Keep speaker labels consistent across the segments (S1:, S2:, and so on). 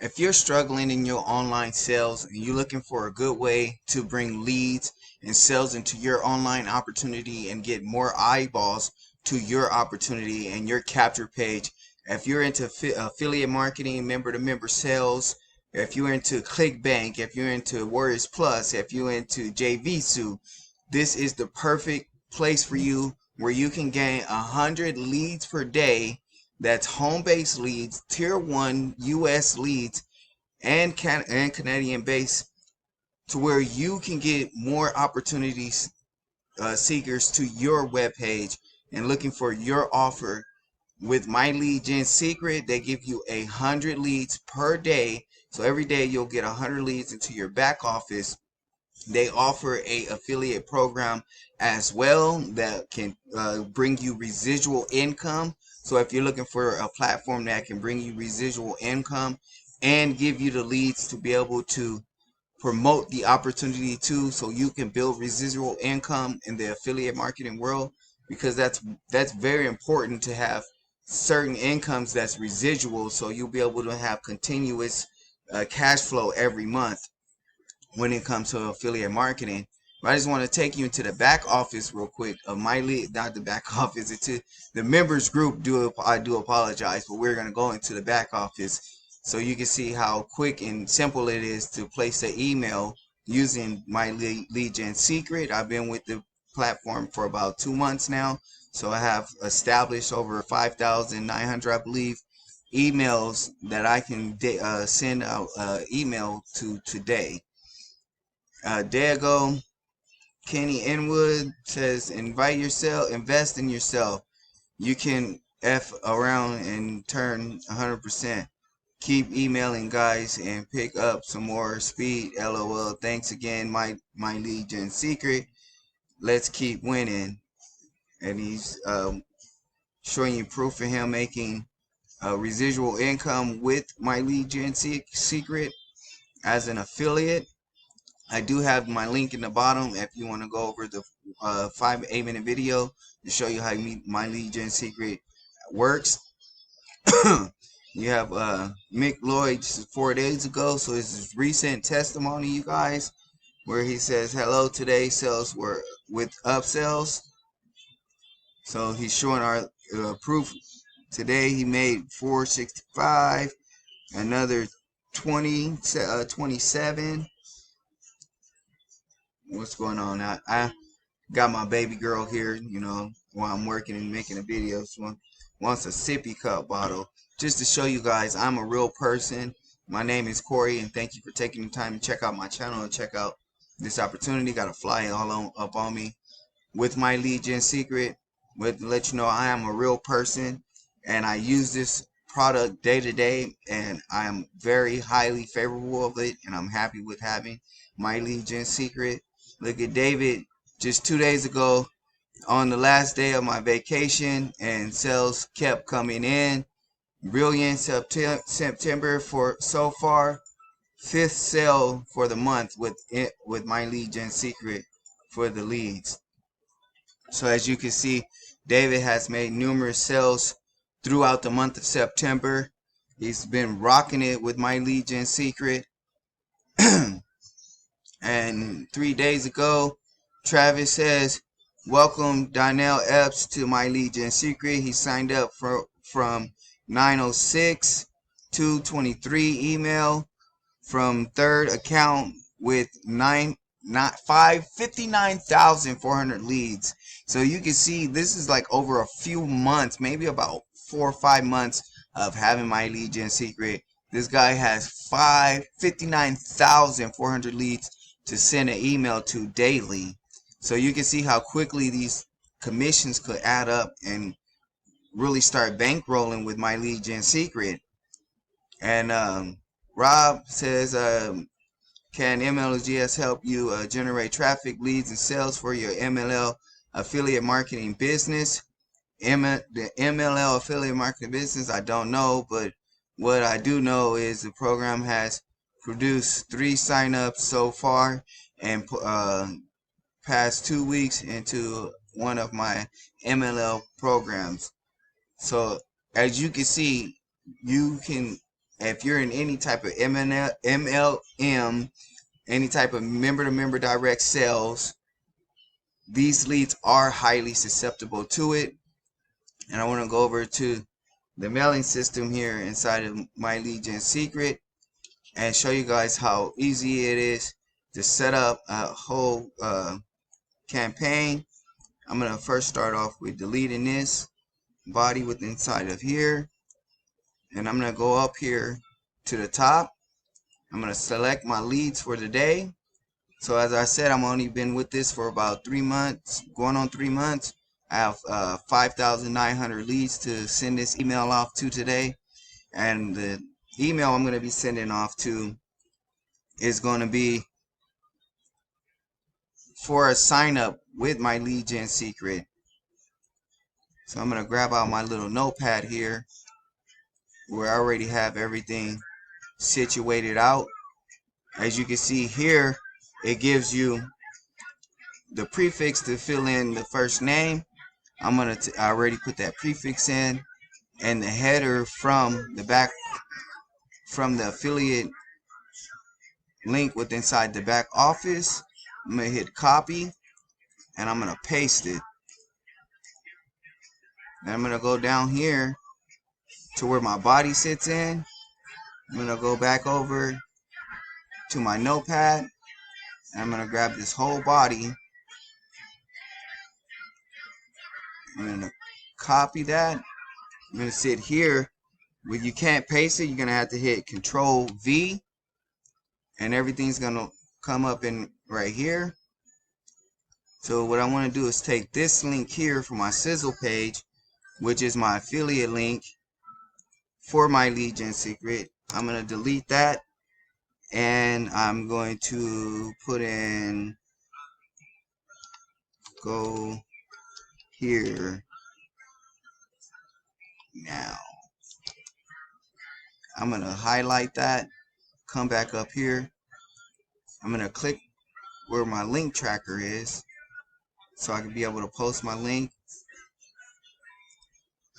S1: If you're struggling in your online sales and you're looking for a good way to bring leads and sales into your online opportunity and get more eyeballs to your opportunity and your capture page, if you're into affiliate marketing, member to member sales, if you're into ClickBank, if you're into Warriors Plus, if you're into JVSU, this is the perfect place for you where you can gain 100 leads per day. That's home-based leads, tier 1 US leads, and Canadian base, to where you can get more opportunities, seekers to your web page and looking for your offer. With My Lead Gen Secret, they give you 100 leads per day. So every day you'll get 100 leads into your back office. They offer a affiliate program as well that can bring you residual income. So if you're looking for a platform that can bring you residual income and give you the leads to be able to promote the opportunity too, so you can build residual income in the affiliate marketing world, because that's very important to have certain incomes that's residual, so you'll be able to have continuous cash flow every month when it comes to affiliate marketing. But I just want to take you into the back office real quick of My Lead, not the back office, into the members group. I do apologize, but we're going to go into the back office so you can see how quick and simple it is to place an email using My Lead Gen Secret. I've been with the platform for about 2 months now, so I have established over 5,900, I believe, emails that I can send out email to today. There you go. Kenny Inwood says, invest in yourself. You can F around and turn 100%. Keep emailing, guys, and pick up some more speed. LOL. Thanks again, my Lead Gen Secret. Let's keep winning. And he's showing you proof of him making residual income with My Lead Gen Secret as an affiliate. I do have my link in the bottom if you want to go over the 8-minute video to show you how My Lead Gen Secret works. You have Mick Lloyd 4 days ago, so this is recent testimony, you guys, where he says, hello, today sales were with upsells. So he's showing our proof. Today he made 465, another 27. What's going on? I got my baby girl here, while I'm working and making a video. She wants a sippy cup bottle. Just to show you guys I'm a real person. My name is Corey, and thank you for taking the time to check out my channel and check out this opportunity. Got a fly up on me with My Lead Gen Secret, to let you know I am a real person, and I use this product day to day, and I am very highly favorable of it, and I'm happy with having My Lead Gen Secret. Look at David just 2 days ago on the last day of my vacation, and sales kept coming in. Brilliant September for so far. 5th sale for the month with My Lead Gen Secret for the leads. So as you can see, David has made numerous sales throughout the month of September. He's been rocking it with My Lead Gen Secret. And 3 days ago, Travis says, welcome Donnell Epps to My Lead Gen Secret. He signed up from 906 to 23 email from third account with 59,400 leads. So you can see this is like over a few months, maybe about 4 or 5 months of having My Lead Gen Secret. This guy has 59,400 leads to send an email to daily. So you can see how quickly these commissions could add up and really start bankrolling with My Lead Gen Secret. And Rob says, can MLGS help you generate traffic, leads, and sales for your MLL affiliate marketing business? The MLL affiliate marketing business, I don't know, but what I do know is the program has produced 3 signups so far, and past 2 weeks into one of my MLL programs. So as you can see, you can if you're in any type of MLM, any type of member-to-member direct sales, these leads are highly susceptible to it. And I want to go over to the mailing system here inside of My Lead Gen Secret and show you guys how easy it is to set up a whole campaign. I'm going to first start off with deleting this body with inside of here, and I'm going to go up here to the top. I'm going to select my leads for the day. So as I said, I'm only been with this for about 3 months, going on 3 months. I have 5,900 leads to send this email off to today, and the email I'm going to be sending off to is going to be for a sign up with My Lead Gen Secret. So I'm going to grab out my little notepad here where I already have everything situated out. As you can see here, it gives you the prefix to fill in the first name. I already put that prefix in, and the header from the back, from the affiliate link with inside the back office. I'm going to hit copy, and I'm going to paste it. Then I'm going to go down here to where my body sits in. I'm going to go back over to my notepad, and I'm going to grab this whole body. I'm going to copy that. I'm going to sit here. When you can't paste it, you're going to have to hit Control V, and everything's going to come up in right here. So what I want to do is take this link here from my sizzle page, which is my affiliate link for My Lead Gen Secret. I'm going to delete that, and I'm going to put in go here now. I'm going to highlight that, come back up here. I'm going to click where my link tracker is so I can be able to post my link,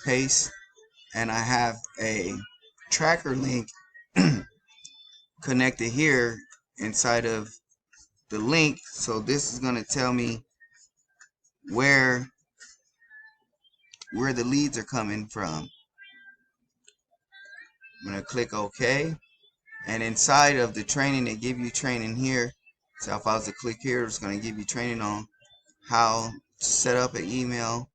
S1: paste, and I have a tracker link connected here inside of the link. So this is going to tell me where the leads are coming from. I'm going to click OK, and inside of the training, they give you training here. So if I was to click here, it's going to give you training on how to set up an email,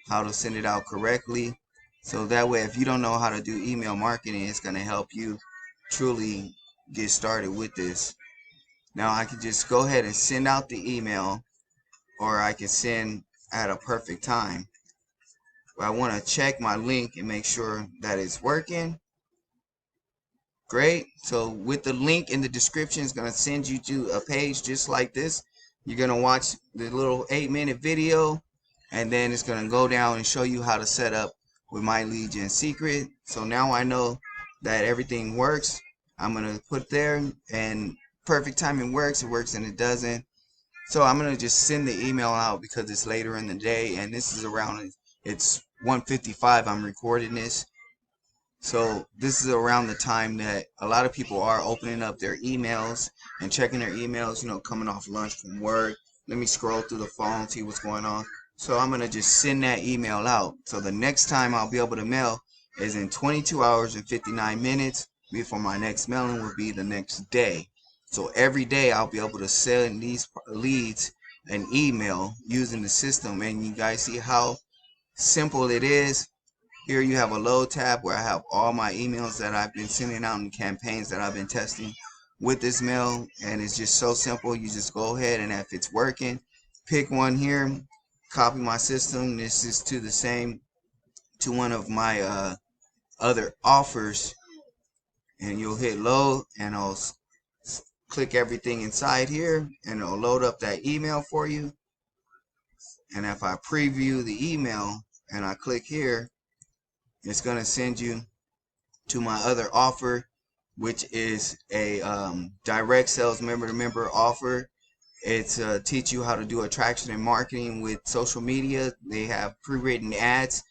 S1: how to send it out correctly. So that way, if you don't know how to do email marketing, it's going to help you truly get started with this. Now I can just go ahead and send out the email, or I can send at a perfect time. But I want to check my link and make sure that it's working. Great. So with the link in the description, it's going to send you to a page just like this. You're going to watch the little 8-minute video, and then it's going to go down and show you how to set up with My Lead Gen Secret. So now I know that everything works. I'm going to put there, and perfect timing works. It works and it doesn't. So I'm going to just send the email out because it's later in the day, and this is around, it's 1:55 I'm recording this. So this is around the time that a lot of people are opening up their emails and checking their emails, you know, coming off lunch from work. Let me scroll through the phone, see what's going on. So I'm going to just send that email out. So the next time I'll be able to mail is in 22 hours and 59 minutes before my next mailing will be the next day. So every day I'll be able to send these leads an email using the system. And you guys see how simple it is. Here you have a load tab where I have all my emails that I've been sending out and campaigns that I've been testing with this mail, and it's just so simple. You just go ahead, and if it's working, pick one here, copy my system. This is to one of my other offers, and you'll hit load, and I'll click everything inside here, and it'll load up that email for you. And if I preview the email and I click here, it's going to send you to my other offer, which is a direct sales member-to-member offer. It's teach you how to do attraction and marketing with social media. They have pre-written ads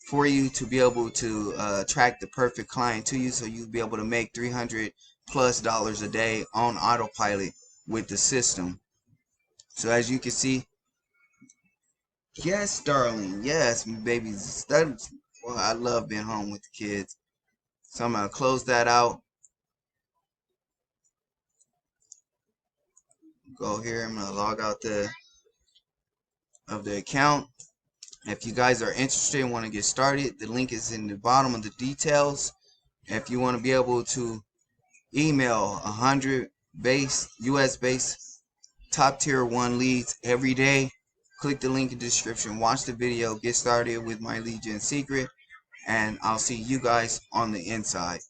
S1: for you to be able to attract the perfect client to you, so you'll be able to make $300+ a day on autopilot with the system. So as you can see, yes, darling, yes, babies. That's, well, I love being home with the kids. So I'm gonna close that out. Go here. I'm gonna log out of the account. If you guys are interested and want to get started, the link is in the bottom of the details. If you want to be able to email 100 US based top tier 1 leads every day, click the link in the description, watch the video, get started with my lead gen secret, and I'll see you guys on the inside.